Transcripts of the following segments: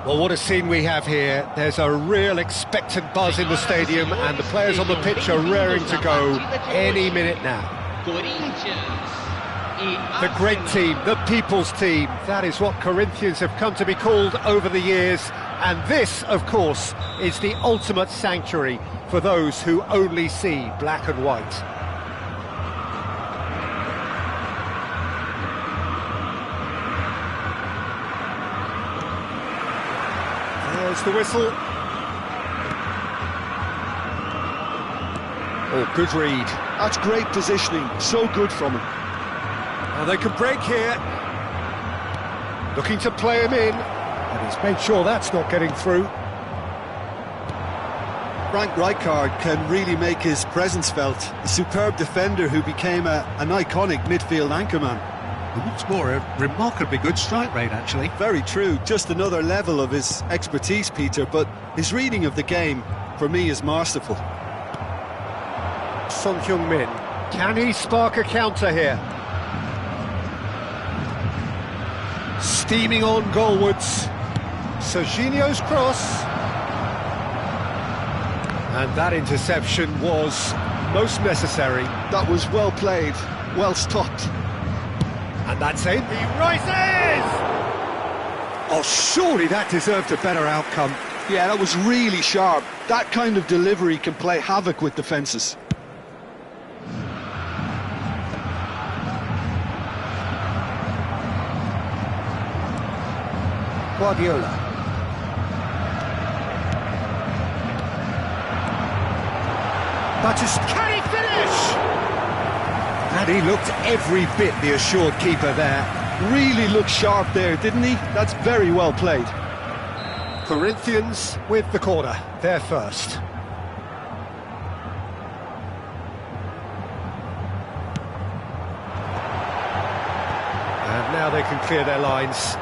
Well, what a scene we have here. There's a real expectant buzz in the stadium, and the players on the pitch are raring to go any minute now. The great team, the people's team, that is what Corinthians have come to be called over the years, and this, of course, is the ultimate sanctuary for those who only see black and white. There's the whistle. Oh, good read. That's great positioning, so good from him. Now they can break here. Looking to play him in, and he's made sure that's not getting through. Frank Rijkaard can really make his presence felt. A superb defender who became an iconic midfield anchorman. And what's more, a remarkably good strike rate, actually. Very true, just another level of his expertise, Peter, but his reading of the game, for me, is masterful. Son Heung-min, can he spark a counter here? Steaming on goalwards. Serginho's cross. And that interception was most necessary. That was well played, well stopped. And that's it. He rises! Oh, surely that deserved a better outcome. Yeah, that was really sharp. That kind of delivery can play havoc with defences. Guardiola. Batista, can he finish? And he looked every bit the assured keeper there. Really looked sharp there, didn't he? That's very well played. Corinthians with the corner, they're first. And now they can clear their lines.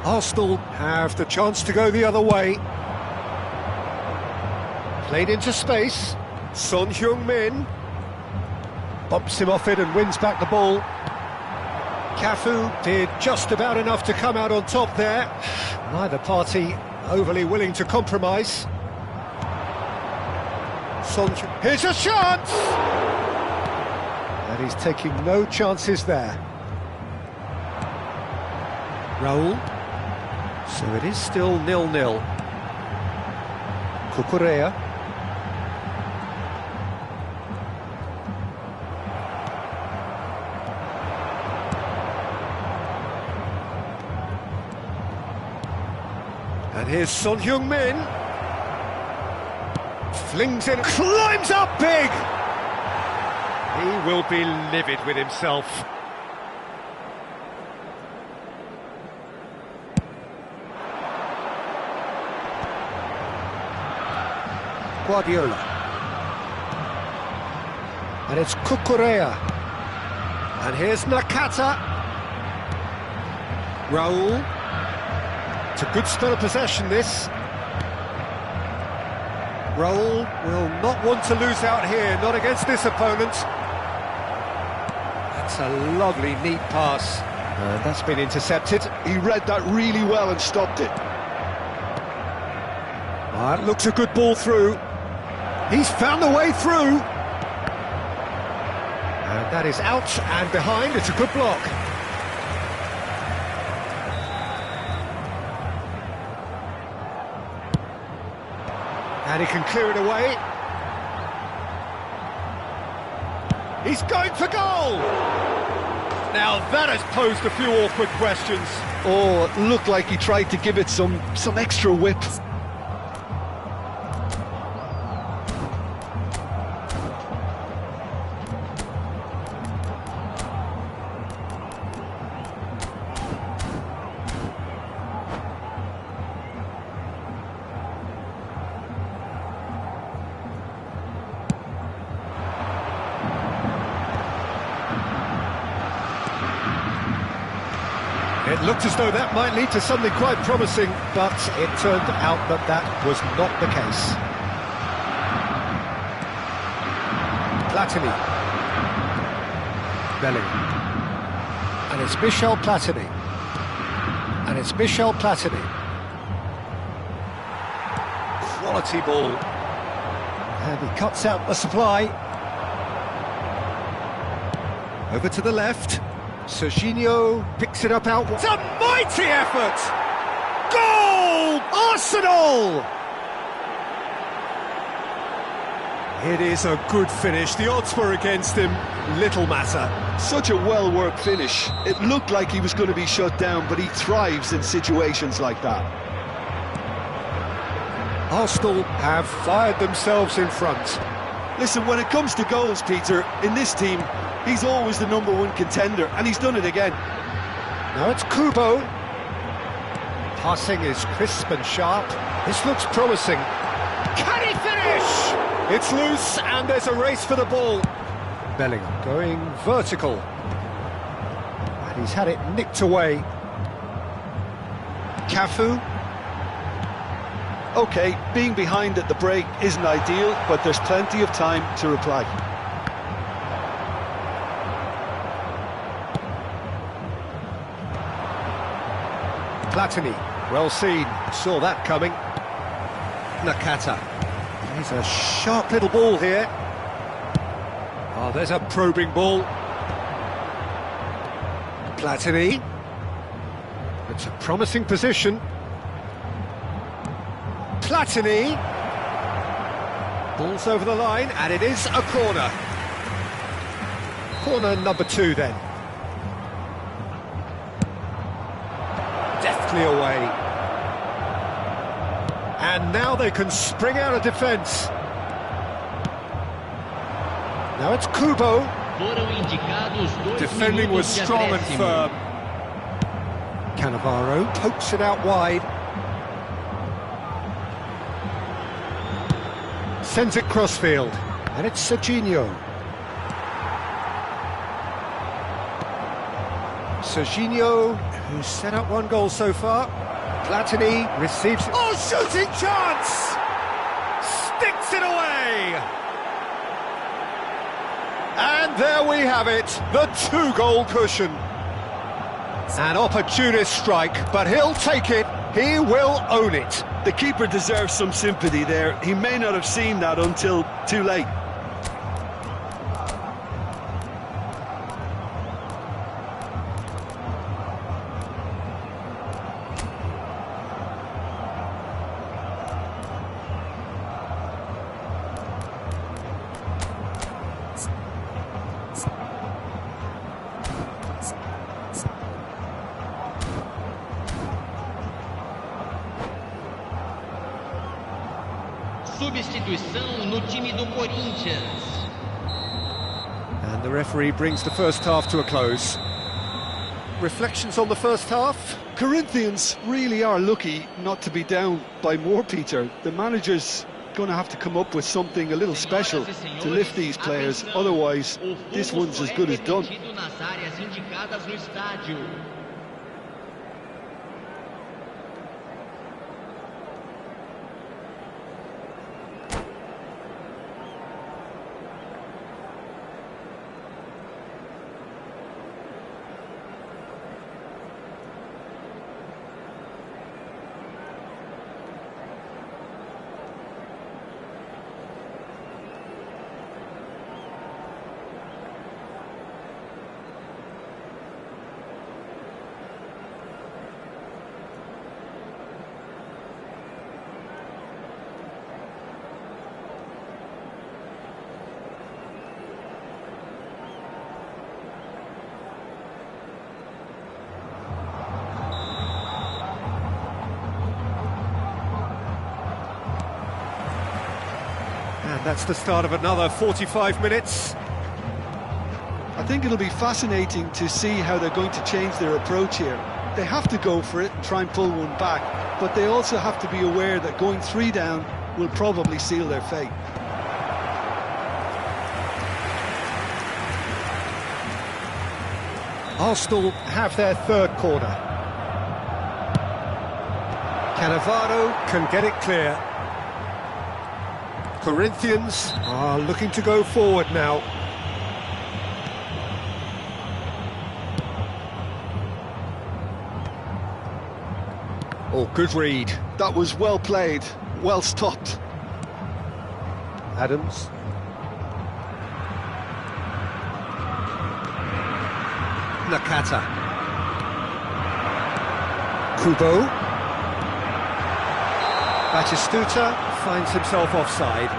Arsenal have the chance to go the other way. Played into space. Son Heung-min bumps him off it and wins back the ball. Cafu did just about enough to come out on top there. Neither party overly willing to compromise. Here's a chance! And he's taking no chances there. Raul. So it is still 0-0. Cucurella. And here's Son Heung-min. Flings in, climbs up big! He will be livid with himself. Guardiola. And it's Cucurella. And here's Nakata. Raul. It's a good spell of possession, this. Raul will not want to lose out here, not against this opponent. That's a lovely, neat pass. And that's been intercepted. He read that really well and stopped it. It looks a good ball through. He's found the way through. And that is out and behind. It's a good block. And he can clear it away. He's going for goal! Now that has posed a few awkward questions. Oh, it looked like he tried to give it some extra whip. It looked as though that might lead to something quite promising, but it turned out that that was not the case. Platini. Bellingham. And it's Michel Platini. And it's Michel Platini. Quality ball. And he cuts out the supply. Over to the left. Zeziho picks it up out. It's a mighty effort! Goal! Arsenal! It is a good finish. The odds were against him. Little matter. Such a well-worked finish. It looked like he was going to be shut down, but he thrives in situations like that. Arsenal have fired themselves in front. Listen, when it comes to goals, Peter, in this team, he's always the #1 contender, and he's done it again. Now it's Kubo. Passing is crisp and sharp. This looks promising. Can he finish? It's loose, and there's a race for the ball. Bellingham going vertical. And he's had it nicked away. Cafu. OK, being behind at the break isn't ideal, but there's plenty of time to reply. Platini, well seen, saw that coming. Nakata. He's a sharp little ball here. Oh, there's a probing ball. Platini. It's a promising position. Platini. Ball's over the line, and it is a corner. Corner number 2 then. Deftly away. And now they can spring out of defence. Now it's Kubo. Defending was strong and firm. Cannavaro pokes it out wide. Sends it crossfield. And it's Zeziho. Zeziho, who's set up 1 goal so far. Platini receives it. Oh, shooting chance! Sticks it away! And there we have it, the 2-goal cushion. An opportunist strike, but he'll take it, he will own it. The keeper deserves some sympathy there. He may not have seen that until too late. Substituição no time do Corinthians. And the referee brings the first half to a close. Reflections on the first half? Corinthians really are lucky not to be down by more, Peter. The manager's going to have to come up with something a little special to lift these players, otherwise this one's as good as done. And that's the start of another 45 minutes. I think it'll be fascinating to see how they're going to change their approach here. They have to go for it and try and pull one back, but they also have to be aware that going 3 down will probably seal their fate. Arsenal have their 3rd corner. Cannavaro can get it clear. Corinthians are looking to go forward now. Oh, good read. That was well played, well stopped. Adams. Nakata. Kubo. Batistuta finds himself offside.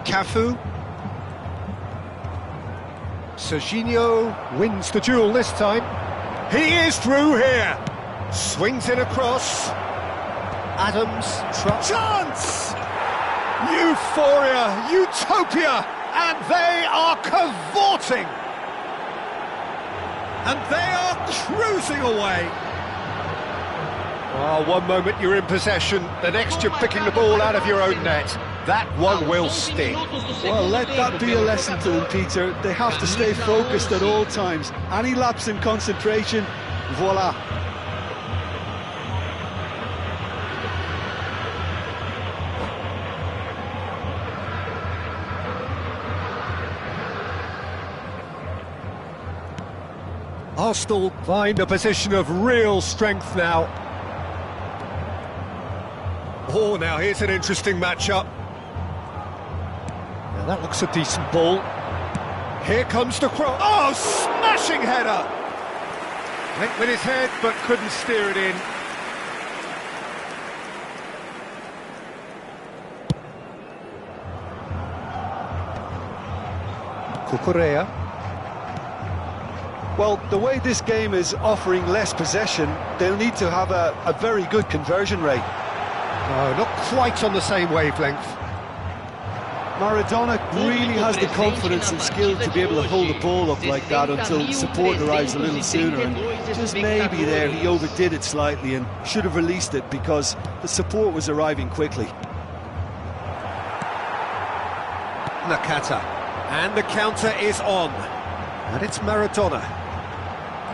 Cafu. Zeziho wins the duel this time. He is through here. Swings it across. Adams. Chance! Euphoria, utopia, and they are cavorting. And they are cruising away. Oh, one moment you're in possession, the next you're picking the ball out of your own net. That one will sting. Well, let that be a lesson to them, Peter. They have to stay focused at all times. Any lapse in concentration, voila. Arsenal find a position of real strength now. Oh, now here's an interesting matchup. Now that looks a decent ball. Here comes the cross. Oh, smashing header! Went with his head, but couldn't steer it in. Cucurella. Well, the way this game is offering less possession, they'll need to have a very good conversion rate. No, not quite on the same wavelength. Maradona really has the confidence and skill to be able to hold the ball up like that until support arrives a little sooner, and just maybe there he overdid it slightly and should have released it because the support was arriving quickly. Nakata, and the counter is on, and it's Maradona.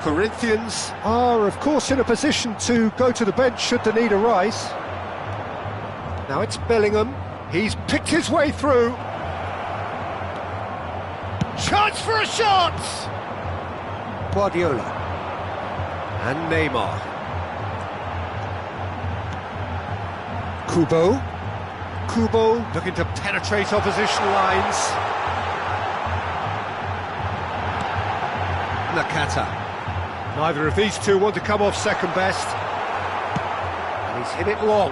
Corinthians are of course in a position to go to the bench should the need arise. Now it's Bellingham. He's picked his way through. Chance for a shot! Guardiola. And Neymar. Kubo. Kubo looking to penetrate opposition lines. Nakata. Neither of these two want to come off second best. And he's hit it long.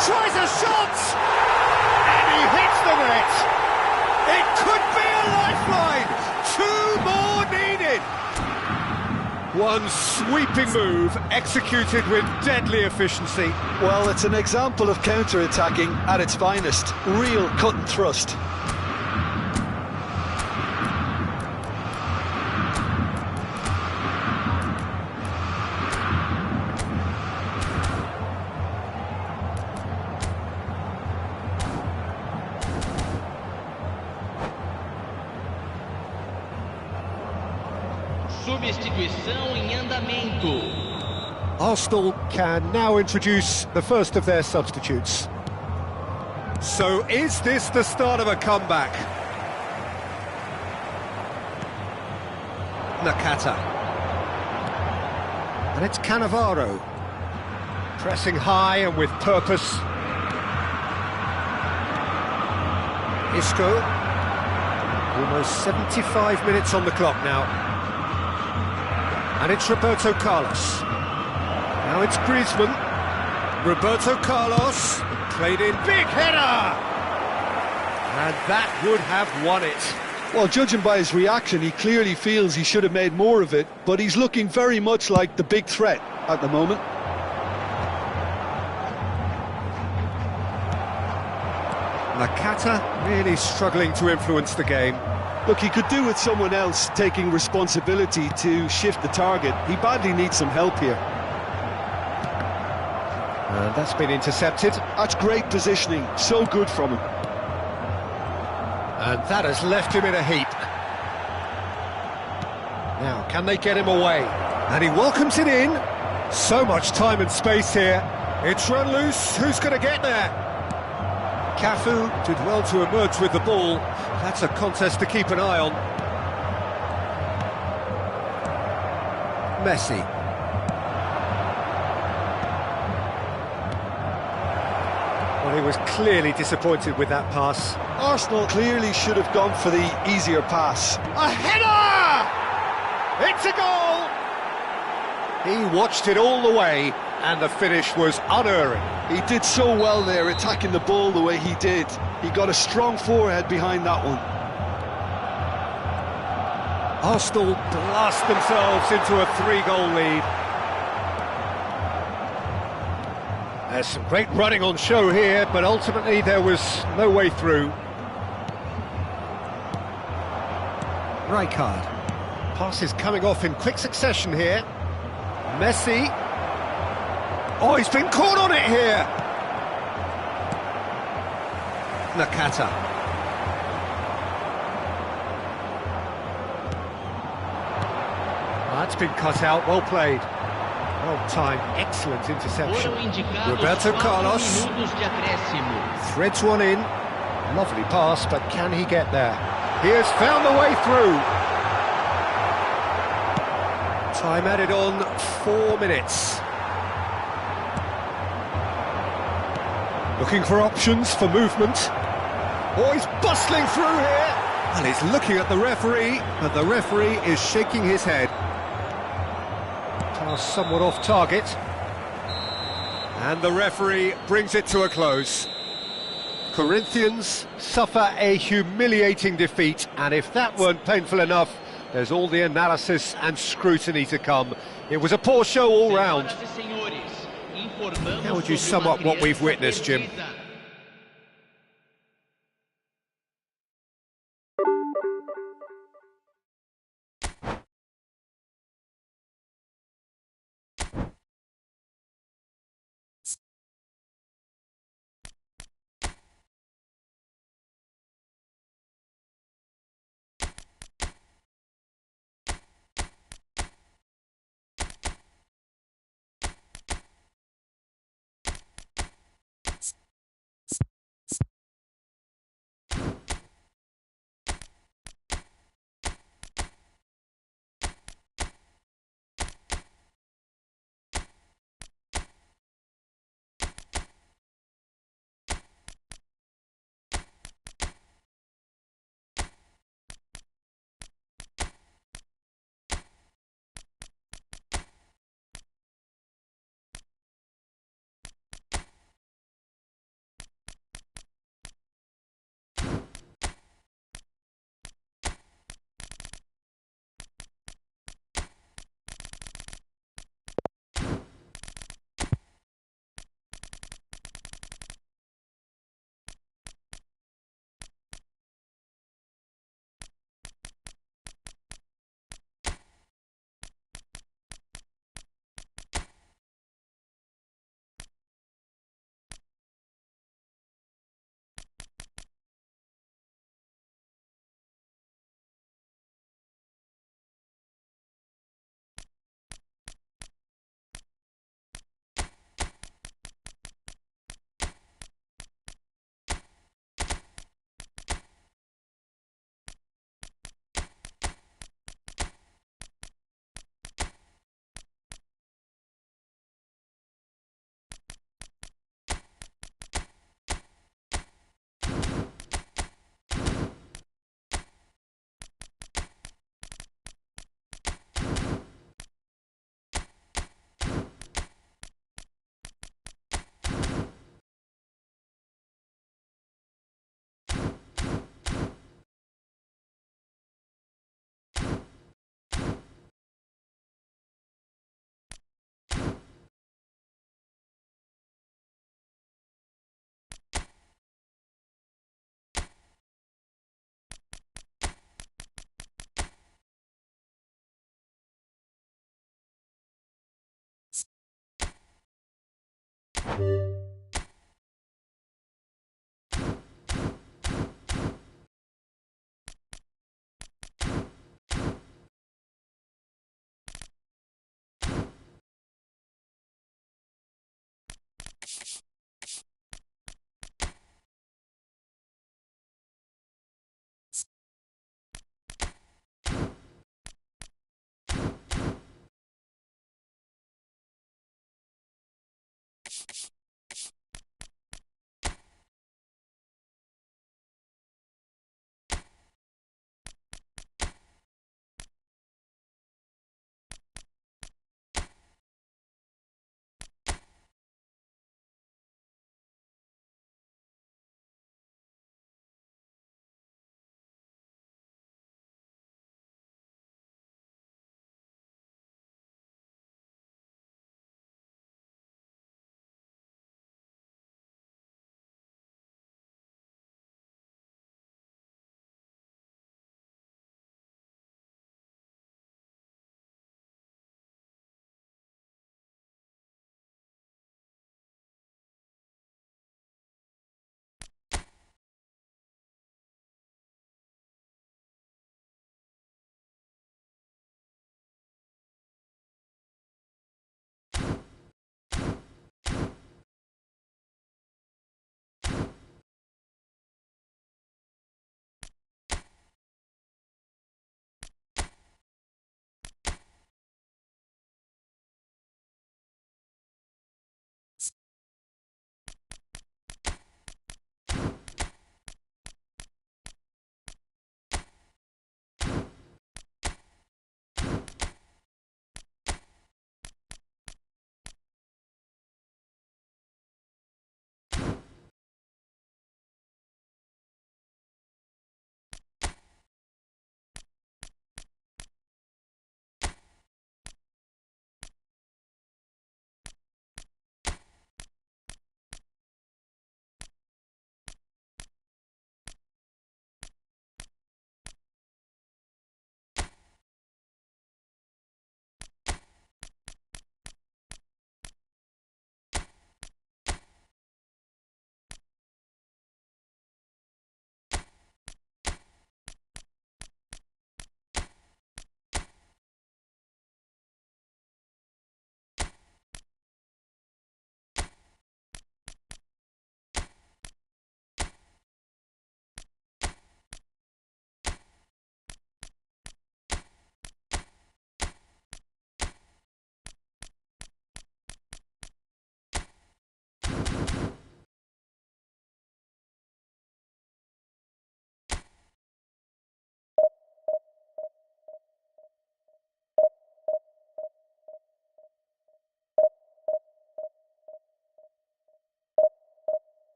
Tries a shot! And he hits the net! It could be a lifeline! Two more needed! One sweeping move, executed with deadly efficiency. Well, it's an example of counter-attacking at its finest. Real cut and thrust. Substituição em andamento. Arsenal can now introduce the first of their substitutes. So is this the start of a comeback? Nakata. And it's Cannavaro. Pressing high and with purpose. Isco. Almost 75 minutes on the clock now. And it's Roberto Carlos. Now it's Griezmann. Roberto Carlos. Played in. Big header! And that would have won it. Well, judging by his reaction, he clearly feels he should have made more of it, but he's looking very much like the big threat at the moment. Nakata really struggling to influence the game. Look, he could do with someone else taking responsibility to shift the target. He badly needs some help here. And that's been intercepted. That's great positioning, so good from him. And that has left him in a heap. Now, can they get him away? And he welcomes it in. So much time and space here. It's run loose. Who's going to get there? Cafu did well to emerge with the ball. That's a contest to keep an eye on. Messi. Well, he was clearly disappointed with that pass. Arsenal clearly should have gone for the easier pass. A header! It's a goal! He watched it all the way, and the finish was unerring. He did so well there, attacking the ball the way he did. He got a strong forehead behind that one. Arsenal blast themselves into a 3-goal lead. There's some great running on show here, but ultimately there was no way through. Rijkaard. Passes coming off in quick succession here. Messi. Oh, he's been caught on it here. Nakata. That's been cut out, well played. Well timed, excellent interception. Roberto Carlos threads one in. Lovely pass, but can he get there? He has found the way through. Time added on 4 minutes. Looking for options for movement. Oh, he's bustling through here. And he's looking at the referee, and the referee is shaking his head. Pass somewhat off target. And the referee brings it to a close. Corinthians suffer a humiliating defeat, and if that weren't painful enough, there's all the analysis and scrutiny to come. It was a poor show all round. How would you sum up what we've witnessed, Jim?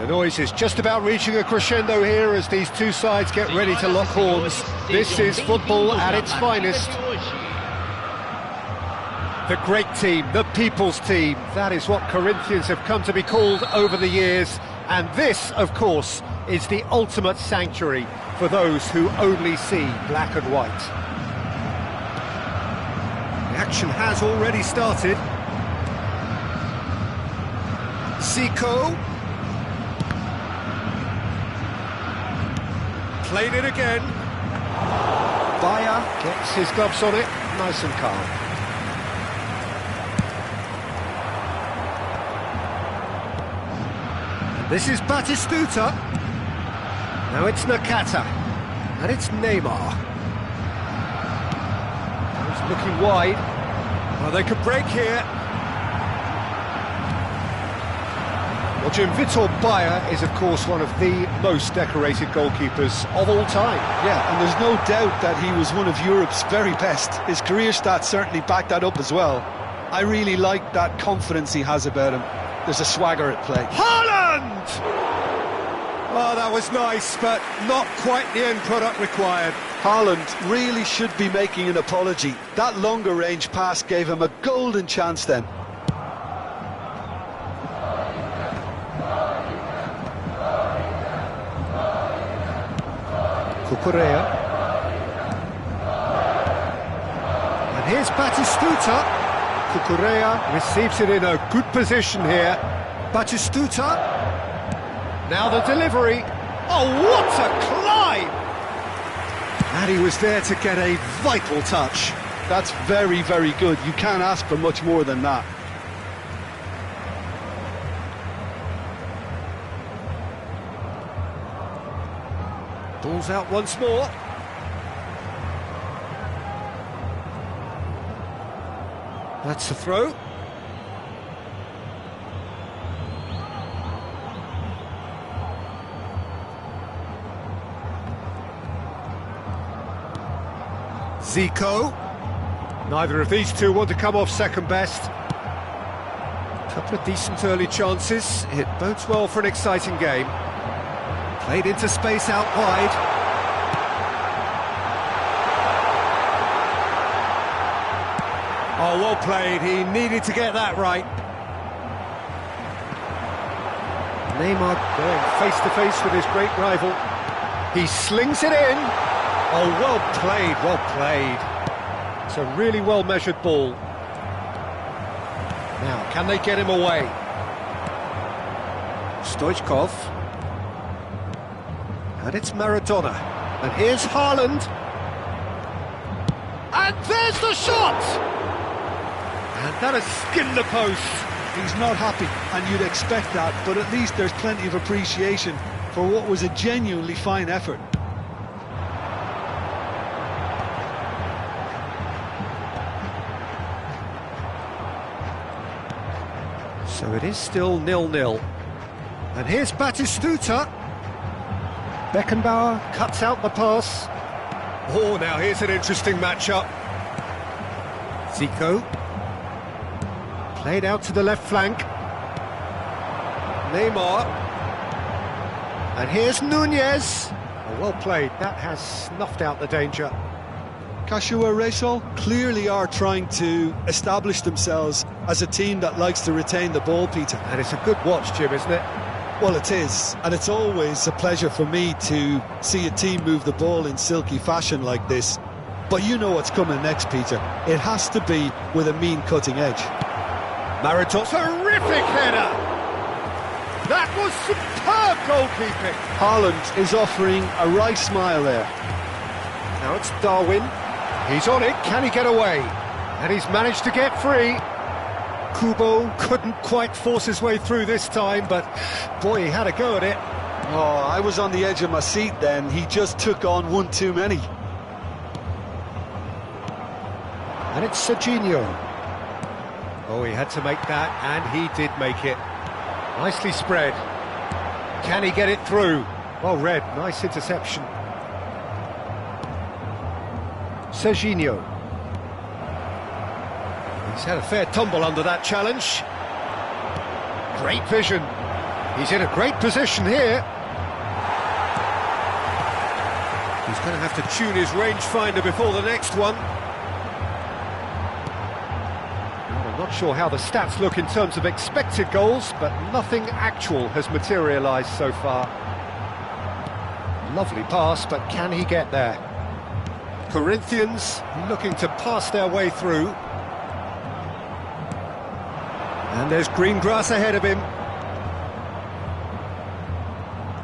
The noise is just about reaching a crescendo here as these two sides get ready to lock horns. This is football at its finest. The great team, the people's team, that is what Corinthians have come to be called over the years. And this, of course, is the ultimate sanctuary for those who only see black and white. The action has already started. Zeziho. Played it again. Bayer gets his gloves on it, nice and calm. This is Batistuta. Now it's Nakata. And it's Neymar. He's looking wide. Well, they could break here. Well, Jim, Vitor Bayer is, of course, one of the most decorated goalkeepers of all time. Yeah, and there's no doubt that he was one of Europe's very best. His career stats certainly back that up as well. I really like that confidence he has about him. There's a swagger at play. Haaland! Oh, that was nice, but not quite the end product required. Haaland really should be making an apology. That longer range pass gave him a golden chance then. Cucurella. And here's Batistuta. Cucurella receives it in a good position here. Batistuta. Now the delivery. Oh, what a climb! And he was there to get a vital touch. That's very, very good. You can't ask for much more than that. Ball's out once more. That's a throw. Zeziho. Neither of these two want to come off second best. Couple of decent early chances. It bodes well for an exciting game. Played into space out wide. Oh, well played. He needed to get that right. Neymar going face-to-face with his great rival. He slings it in. Oh, well played, well played. It's a really well-measured ball. Now, can they get him away? Stoichkov. And it's Maradona. And here's Haaland. And there's the shot! And that has skinned the post. He's not happy, and you'd expect that, but at least there's plenty of appreciation for what was a genuinely fine effort. So it is still 0-0. And here's Batistuta. Beckenbauer cuts out the pass. Oh, now here's an interesting matchup. Zico. Played out to the left flank. Neymar. And here's Nunez. Oh, well played. That has snuffed out the danger. Kashiwa Reysol clearly are trying to establish themselves as a team that likes to retain the ball, Peter. And it's a good watch, Jim, isn't it? Well, it is, and it's always a pleasure for me to see a team move the ball in silky fashion like this. But you know what's coming next, Peter. It has to be with a mean cutting edge. Maradona, terrific header! That was superb goalkeeping! Haaland is offering a wry smile there. Now it's Darwin. He's on it, can he get away? And he's managed to get free. Kubo couldn't quite force his way through this time, but boy, he had a go at it. Oh, I was on the edge of my seat then. He just took on one too many. And it's Zeziho. Oh, he had to make that, and he did make it. Nicely spread. Can he get it through? Well read, nice interception. Zeziho. He's had a fair tumble under that challenge. Great vision. He's in a great position here. He's going to have to tune his rangefinder before the next one. I'm not sure how the stats look in terms of expected goals, but nothing actual has materialised so far. Lovely pass, but can he get there? Corinthians looking to pass their way through. And there's green grass ahead of him.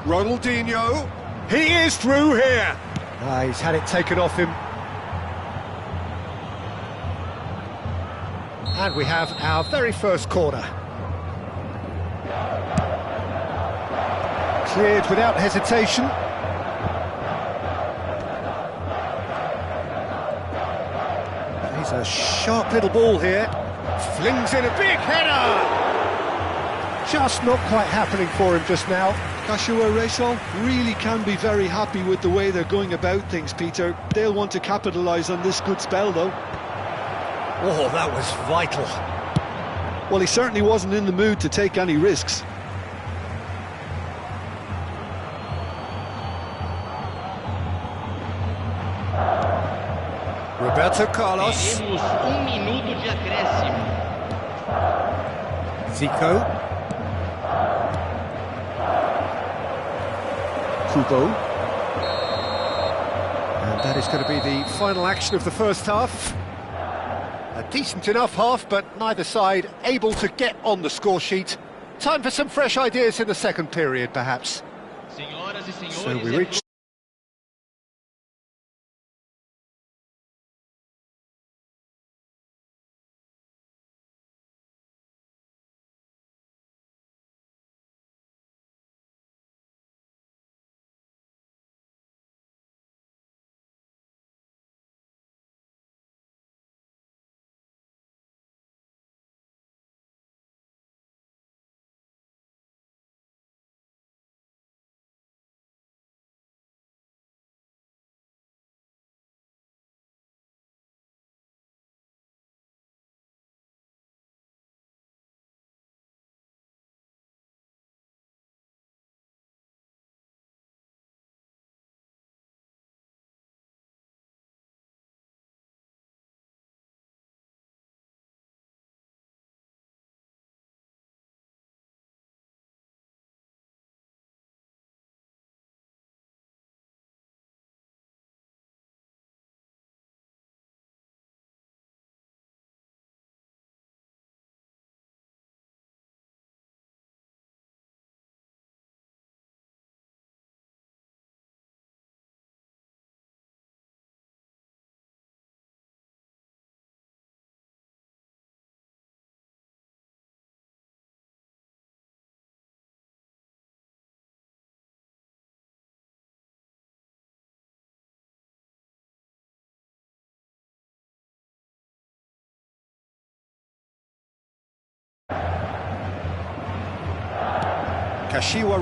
Ronaldinho, he is through here. He's had it taken off him. And we have our very first corner. Cleared without hesitation. He's a sharp little ball here. Flings in a big header! Just not quite happening for him just now. Ofereceu really can be very happy with the way they're going about things, Peter. They'll want to capitalise on this good spell, though. Oh, that was vital. Well, he certainly wasn't in the mood to take any risks. Roberto Carlos. Teremos minuto de acréscimo. Zico. Kubo. And that is going to be the final action of the first half. A decent enough half, but neither side able to get on the score sheet. Time for some fresh ideas in the second period, perhaps. Senhoras e senhores, So we reach...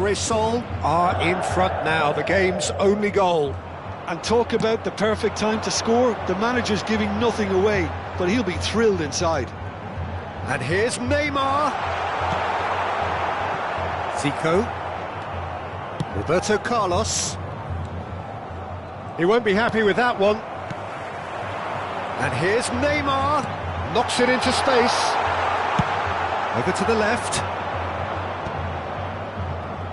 Ofereceu are in front now, the game's only goal. And talk about the perfect time to score. The manager's giving nothing away, but he'll be thrilled inside. And here's Neymar. Zico. Roberto Carlos. He won't be happy with that one. And here's Neymar. Knocks it into space. Over to the left.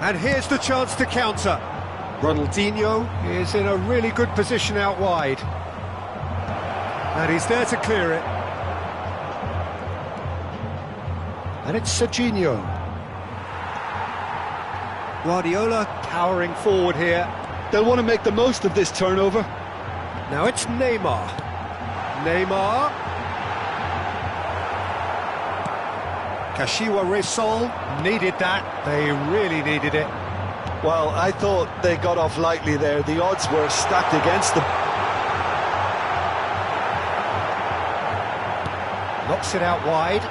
And here's the chance to counter. Ronaldinho is in a really good position out wide. And he's there to clear it. And it's Zeziho. Guardiola powering forward here. They'll want to make the most of this turnover. Now it's Neymar. Neymar. Ofereceu needed that. They really needed it. Well, I thought they got off lightly there. The odds were stacked against them. Knocks it out wide.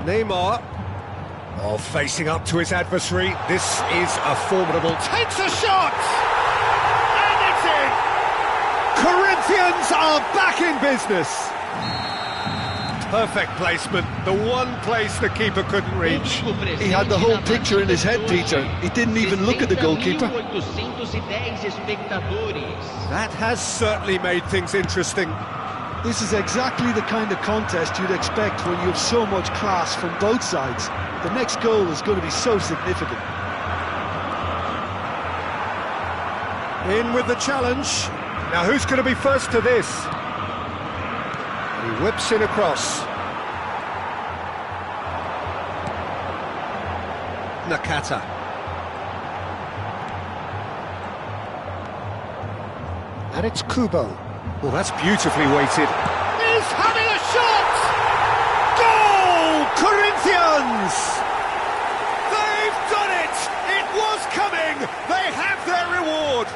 Neymar. Oh, facing up to his adversary. This is a formidable... Takes a shot! And it's in! Corinthians are back in business. Perfect placement, the one place the keeper couldn't reach. He had the whole picture in his head, Peter. He didn't even look at the goalkeeper. That has certainly made things interesting. This is exactly the kind of contest you'd expect when you have so much class from both sides. The next goal is going to be so significant. In with the challenge. Now who's going to be first to this? He whips in across. Nakata. And it's Kubo. Well, that's beautifully weighted. He's having a shot! Goal! Corinthians! They've done it! It was coming! They have their reward!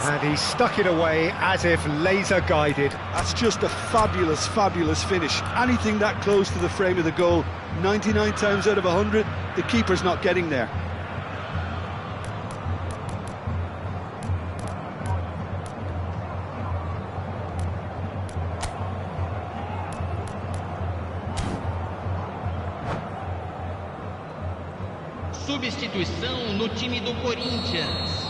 And he stuck it away as if laser guided. That's just a fabulous, fabulous finish. Anything that close to the frame of the goal, 99 times out of 100, the keeper's not getting there. Substituição no time do Corinthians.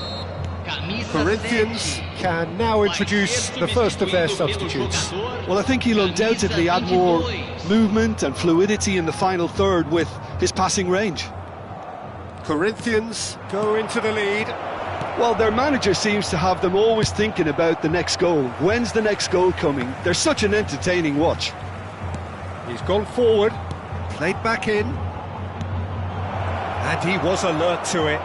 Corinthians can now introduce the first of their substitutes. Well, I think he'll undoubtedly add more movement and fluidity in the final third with his passing range. Corinthians go into the lead. Well, their manager seems to have them always thinking about the next goal. When's the next goal coming? They're such an entertaining watch. He's gone forward, played back in, and he was alert to it.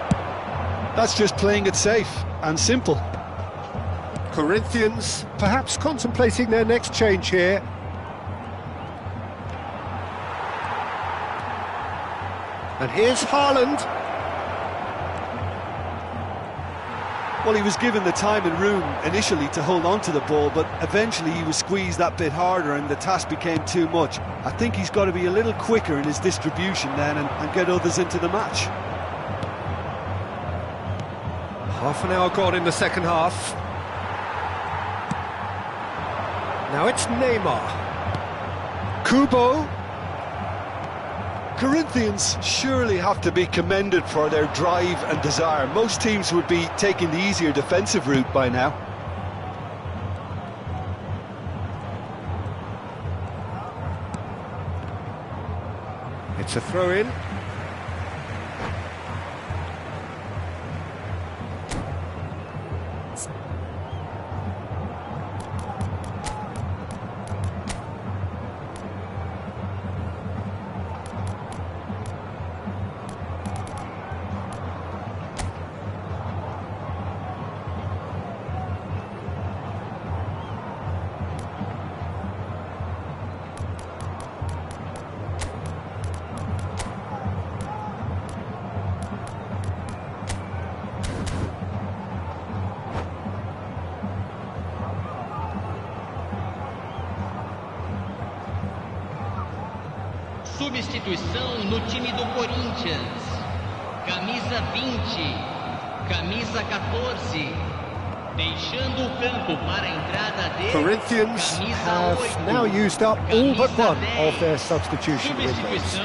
That's just playing it safe and simple. Corinthians perhaps contemplating their next change here. And here's Haaland. Well, he was given the time and room initially to hold on to the ball, but eventually he was squeezed that bit harder and the task became too much. I think he's got to be a little quicker in his distribution then and get others into the match. Half an hour gone in the second half. Now it's Neymar. Kubo. Corinthians surely have to be commended for their drive and desire. Most teams would be taking the easier defensive route by now. It's a throw-in. Substituição no time do Corinthians. Camisa 20, camisa 14. Deixando o campo para a entrada de Corinthians have now used up all but one of their substitution windows.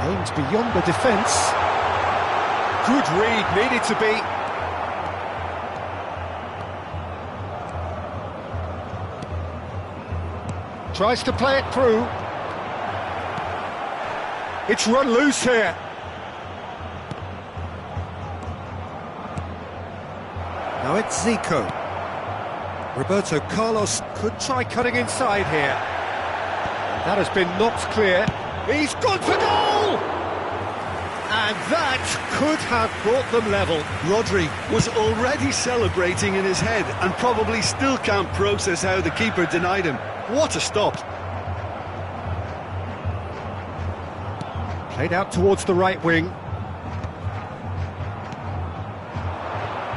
Aims beyond the defence. Good read, needed to be. Tries to play it through. It's run loose here. Now it's Zico. Roberto Carlos could try cutting inside here. That has been knocked clear. He's gone for goal! And that could have brought them level. Rodri was already celebrating in his head and probably still can't process how the keeper denied him. What a stop. Played out towards the right wing.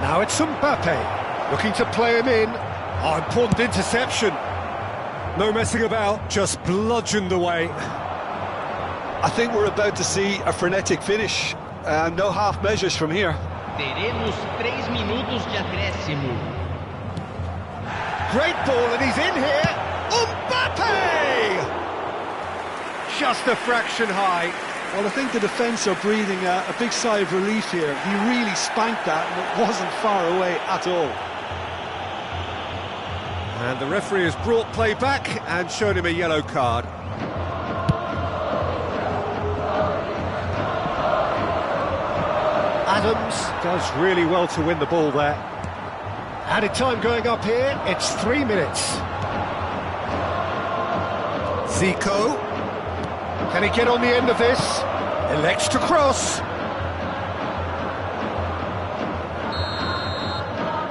Now it's Mbappe, looking to play him in. Oh, important interception. No messing about, just bludgeoned away. I think we're about to see a frenetic finish. No half measures from here. Teremos 3 minutos de acréscimo. Great ball, and he's in here. just a fraction high. Well, I think the defence are breathing a big sigh of relief here. He really spanked that, and it wasn't far away at all. And the referee has brought play back and shown him a yellow card. Adams does really well to win the ball there. Added time going up here, it's 3 minutes. Zico. Can he get on the end of this? Elects to cross.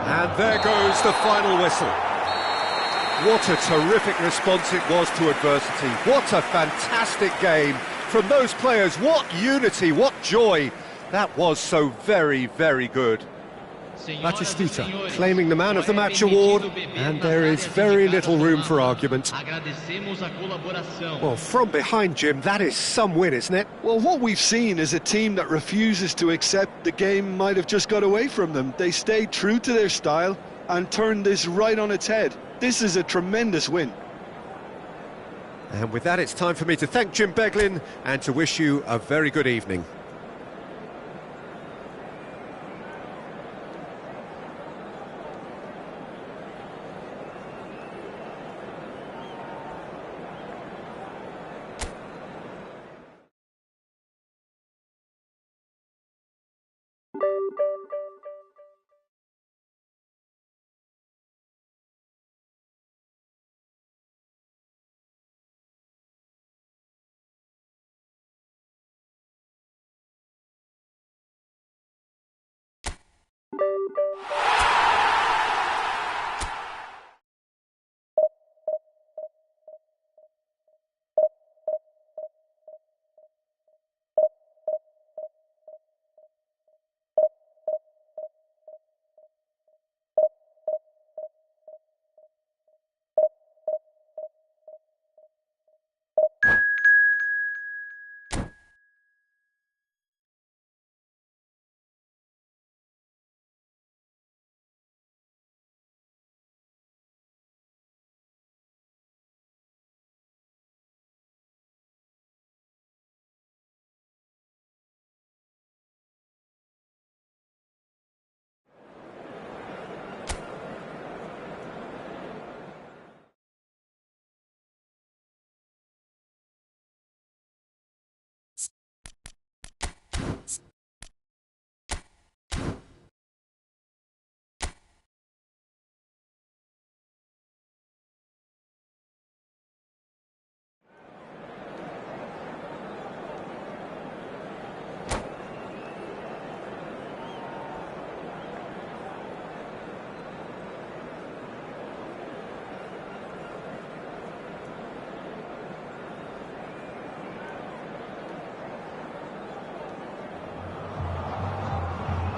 And there goes the final whistle. What a terrific response it was to adversity. What a fantastic game from those players. What unity, what joy. That was so very, very good. Batistita Claiming the Man of the Match award, and there is very little room for argument. Well, from behind, Jim, that is some win, isn't it? Well, what we've seen is a team that refuses to accept the game might have just got away from them. They stayed true to their style and turned this right on its head. This is a tremendous win. And with that, it's time for me to thank Jim Beglin and to wish you a very good evening.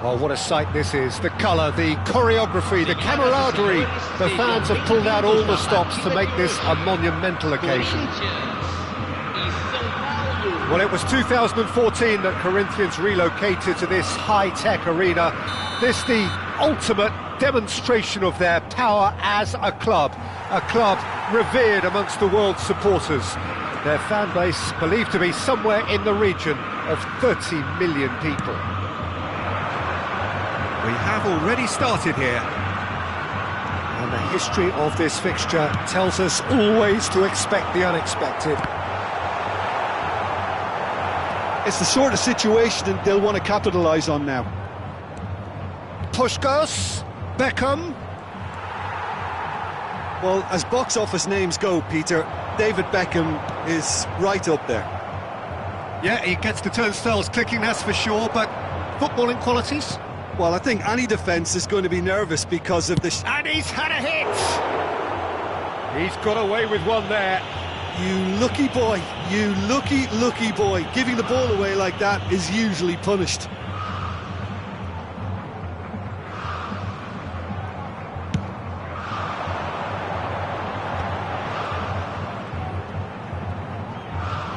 Oh, what a sight this is. The colour, the choreography, the camaraderie. The fans have pulled out all the stops to make this a monumental occasion. Well, it was 2014 that Corinthians relocated to this high-tech arena. This the ultimate demonstration of their power as a club revered amongst the world's supporters. Their fan base believed to be somewhere in the region of 30 million people. We have already started here. And the history of this fixture tells us always to expect the unexpected. It's the sort of situation that they'll want to capitalise on now. Puskás, Beckham. Well, as box office names go, Peter, David Beckham is right up there. Yeah, he gets the turnstiles clicking, that's for sure, but footballing qualities? Well, I think any defence is going to be nervous because of this. And he's had a hit! He's got away with one there. You lucky boy, you lucky boy. Giving the ball away like that is usually punished.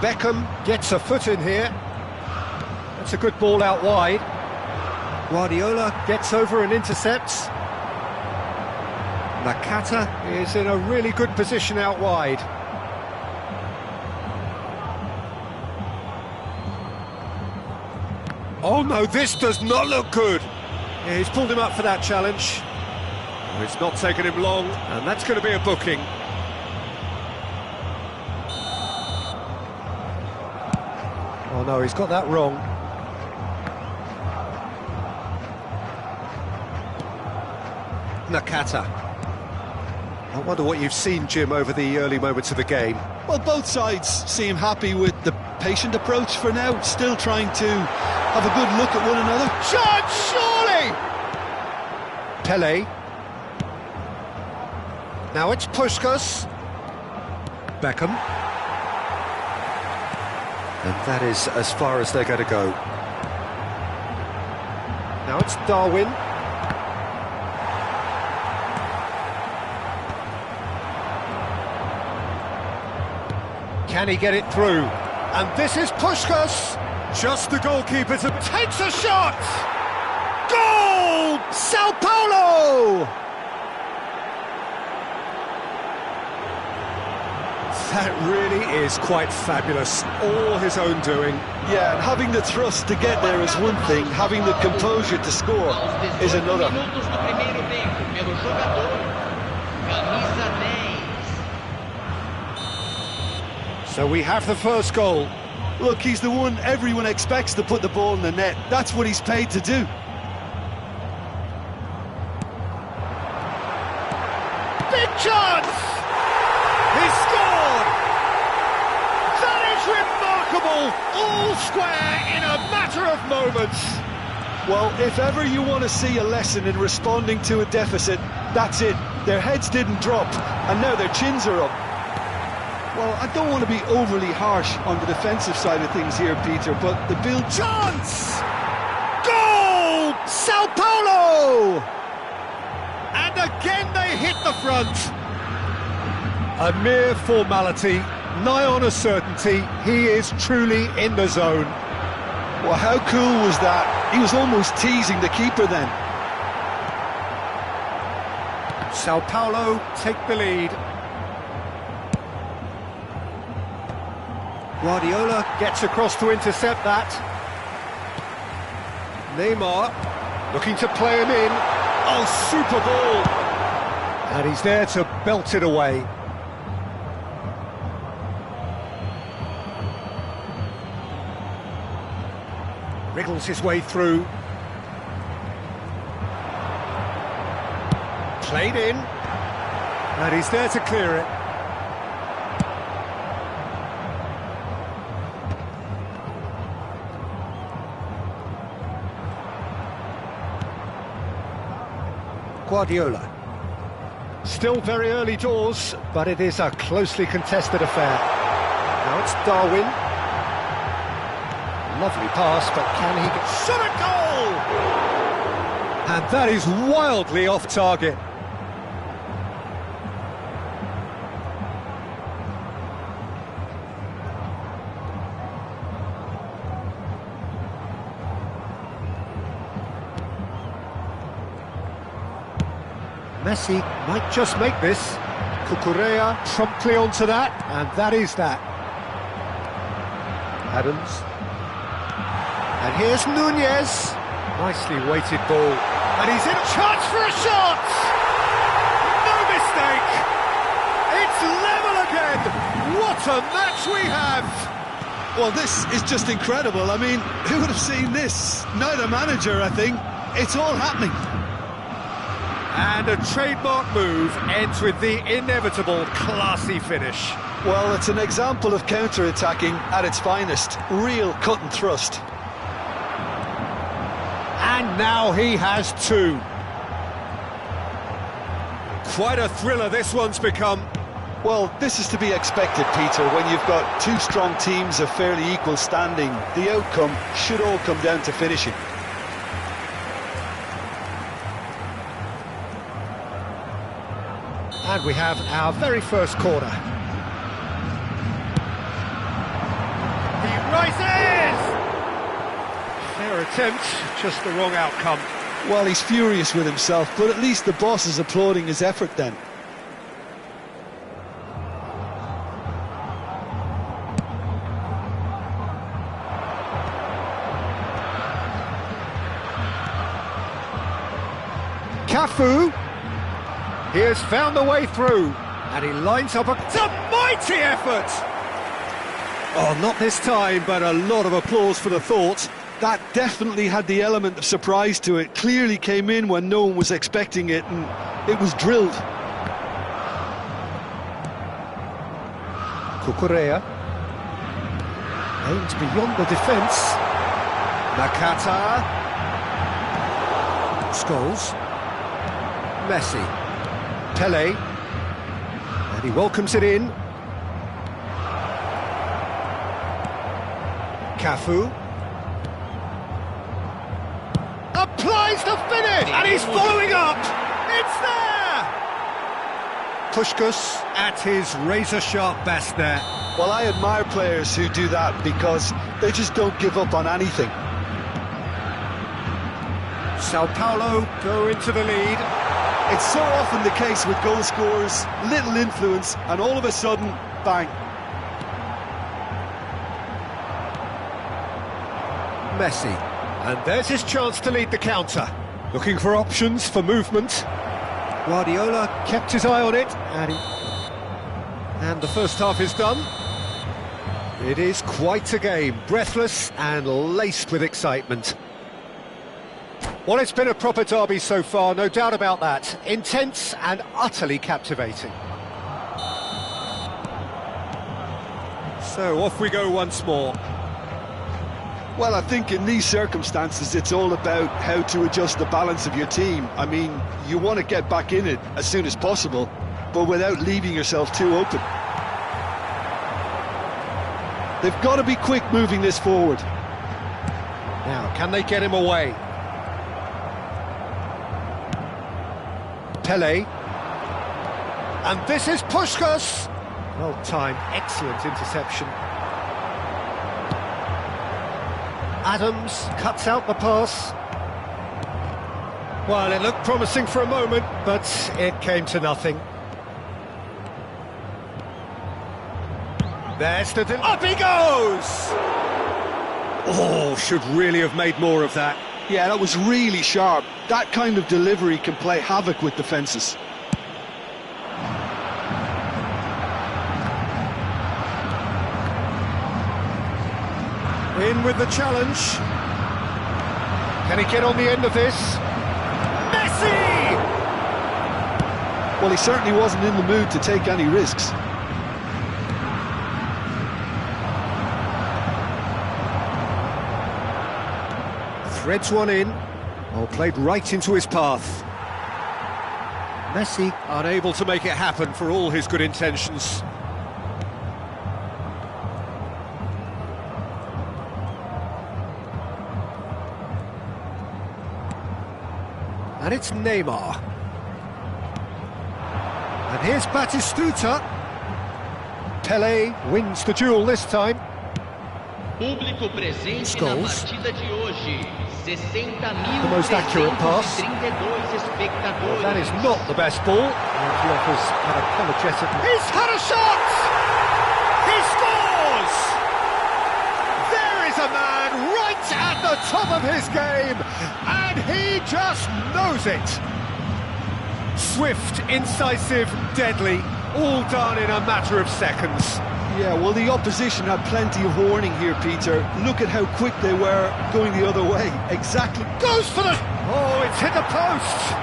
Beckham gets a foot in here. That's a good ball out wide. Guardiola gets over and intercepts. Nakata is in a really good position out wide. Oh no, this does not look good. Yeah, he's pulled him up for that challenge. Oh, it's not taken him long, and that's going to be a booking. Oh no, he's got that wrong. Nakata. I wonder what you've seen, Jim, over the early moments of the game. Well, both sides seem happy with the patient approach for now, still trying to have a good look at one another. Shot, surely! Pele. Now it's Puskas. Beckham. And that is as far as they're going to go. Now it's Darwin. Can he get it through? And this is Puskas. Just the goalkeeper takes a shot. Goal! Sao Paulo! That really is quite fabulous. All his own doing. Yeah, and having the thrust to get there is one thing, having the composure to score is another. So we have the first goal. Look, he's the one everyone expects to put the ball in the net. That's what he's paid to do. Big chance! He scored! That is remarkable! All square in a matter of moments. Well, if ever you want to see a lesson in responding to a deficit, that's it. Their heads didn't drop, and now their chins are up. Well, I don't want to be overly harsh on the defensive side of things here, Peter, but the build... Chance! Goal! Sao Paulo! And again they hit the front. A mere formality, nigh on a certainty. He is truly in the zone. Well, how cool was that? He was almost teasing the keeper then. Sao Paulo take the lead. Guardiola gets across to intercept that. Neymar looking to play him in. Oh, super ball! And he's there to belt it away. Wriggles his way through. Played in. And he's there to clear it. Guardiola. Still very early doors, but it is a closely contested affair. Now it's Darwin. Lovely pass, but can he get... Shot at goal! And that is wildly off target. Messi might just make this. Cucurella promptly onto that, and that is that. Adams. And here's Nunez. Nicely weighted ball. And he's in. Chance for a shot! No mistake! It's level again! What a match we have! Well, this is just incredible. I mean, who would have seen this? Neither manager, I think. It's all happening. And a trademark move ends with the inevitable classy finish. Well, it's an example of counter-attacking at its finest. Real cut and thrust. And now he has two. Quite a thriller this one's become. Well, this is to be expected, Peter, when you've got two strong teams of fairly equal standing. The outcome should all come down to finishing. And we have our very first corner. He rises! Fair attempt, just the wrong outcome. Well, he's furious with himself, but at least the boss is applauding his effort then. Cafu. He has found the way through, and he lines up it's a mighty effort! Oh, not this time, but a lot of applause for the thought. That definitely had the element of surprise to it. Clearly came in when no one was expecting it, and it was drilled. Cucurella. Aimed beyond the defence. Nakata. Scholes. Messi. Pele. And he welcomes it in. Cafu. Applies the finish! And he's following up! It's there! Puskás at his razor-sharp best there. Well, I admire players who do that because they just don't give up on anything. Sao Paulo go into the lead. It's so often the case with goal scorers, little influence, and all of a sudden, bang. Messi. And there's his chance to lead the counter. Looking for options for movement. Guardiola kept his eye on it, and the first half is done. It is quite a game, breathless and laced with excitement. Well, it's been a proper derby so far, no doubt about that. Intense and utterly captivating. So off we go once more. Well, I think in these circumstances, it's all about how to adjust the balance of your team. I mean, you want to get back in it as soon as possible, but without leaving yourself too open. They've got to be quick moving this forward. Now, can they get him away? Pele. And this is Puskás. Well timed, excellent interception. Adams cuts out the pass. Well, it looked promising for a moment, but it came to nothing. There's the... Up he goes! Oh, should really have made more of that. Yeah, that was really sharp. That kind of delivery can play havoc with defences. In with the challenge. Can he get on the end of this? Messi! Well, he certainly wasn't in the mood to take any risks. Threads one in. Oh, played right into his path. Messi unable to make it happen for all his good intentions. And it's Neymar. And here's Batistuta. Pele wins the duel this time. Público presente na partida de hoje. 60.332 The most accurate pass. espectadores. Well, that is not the best ball. And he offers an apologetic... He's had a shot! He scores! There is a man right at the top of his game, and he just knows it. Swift, incisive, deadly, all done in a matter of seconds. Yeah, well, the opposition had plenty of warning here, Peter. Look at how quick they were going the other way. Exactly. Goes for the... Oh, it's hit the post!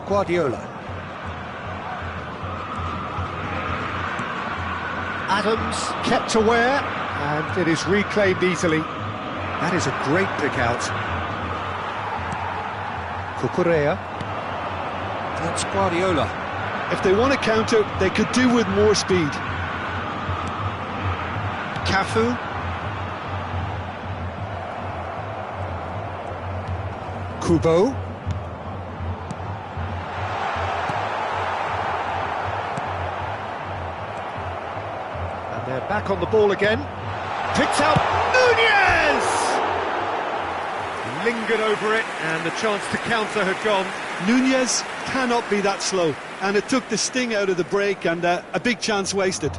Guardiola. Adams kept aware, and it is reclaimed easily. That is a great pick out. Cucurella. That's Guardiola. If they want to counter, they could do with more speed. Cafu. Kubo. And they're back on the ball again. Picked out Nunez! Lingered over it, and the chance to counter had gone. Nunez cannot be that slow, and it took the sting out of the break and a big chance wasted.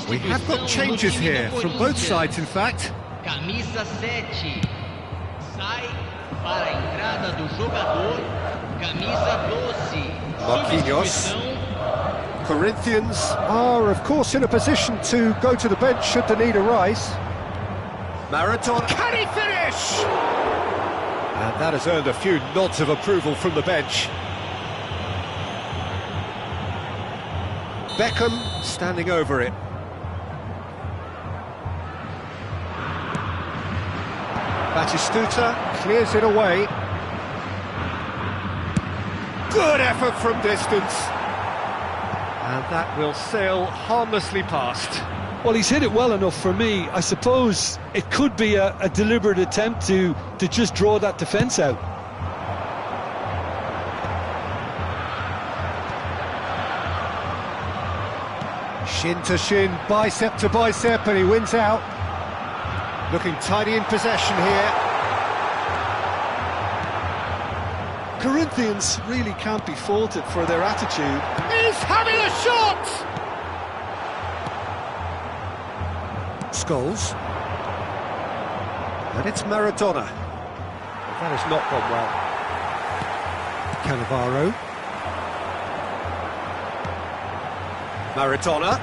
We have got changes here, from both sides in fact. Camisa 7 sai para a entrada do jogador. Camisa 12. Marquinhos. Corinthians are, of course, in a position to go to the bench should the need arise. Maradona. Can he finish? And that has earned a few nods of approval from the bench. Beckham standing over it. Batistuta clears it away. Good effort from distance. And that will sail harmlessly past. Well, he's hit it well enough for me. I suppose it could be a deliberate attempt to just draw that defence out. Shin to shin, bicep to bicep, and he wins out. Looking tidy in possession here. Corinthians really can't be faulted for their attitude. He's having a shot! Scholes. And it's Maradona. That has not gone well. Cannavaro. Maradona.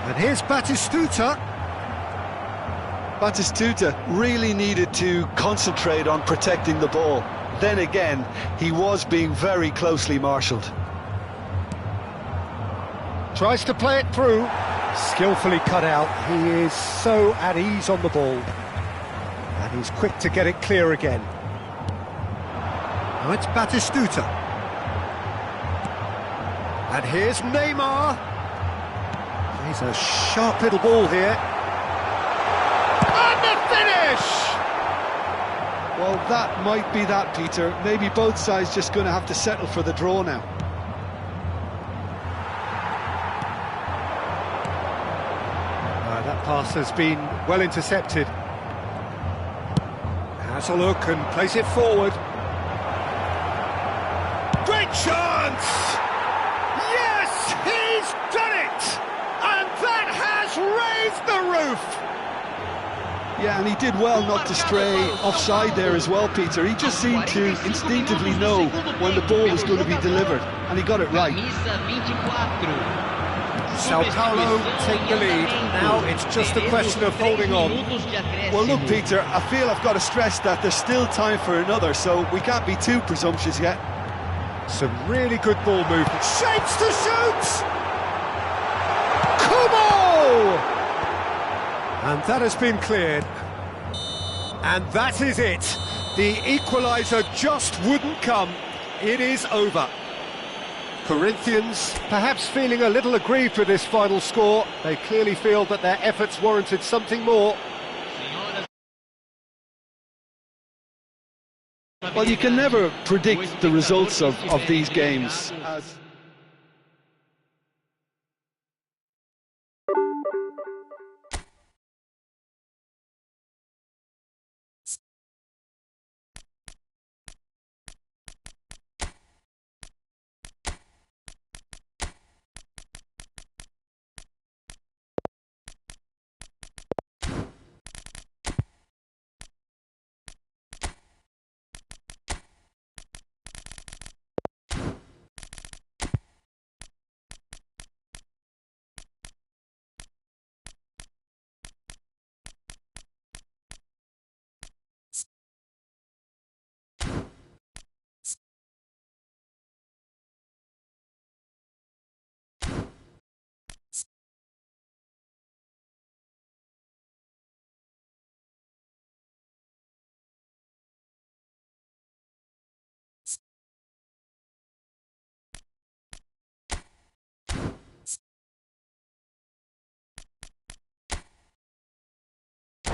And here's Batistuta. Batistuta really needed to concentrate on protecting the ball. Then again, he was being very closely marshalled. Tries to play it through. Skillfully cut out. He is so at ease on the ball. And he's quick to get it clear again. Now it's Batistuta. And here's Neymar. He's a sharp little ball here. And the finish! Well, that might be that, Peter. Maybe both sides just going to have to settle for the draw now. That pass has been well intercepted. Has a look and plays it forward. Great chance! Yes, he's done it! And that has raised the roof! Yeah, and he did well not to stray offside there as well, Peter. He just seemed to instinctively know when the ball was going to be delivered, and he got it right. Sao Paulo take the lead. Now it's just a question of holding on. Well, look, Peter, I feel I've got to stress that there's still time for another, so we can't be too presumptuous yet. Some really good ball movement. Shapes to shoot! Kubo! And that has been cleared. And that is it. The equaliser just wouldn't come. It is over. Corinthians perhaps feeling a little aggrieved with this final score. They clearly feel that their efforts warranted something more. Well, you can never predict the results of these games.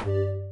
Zeziho.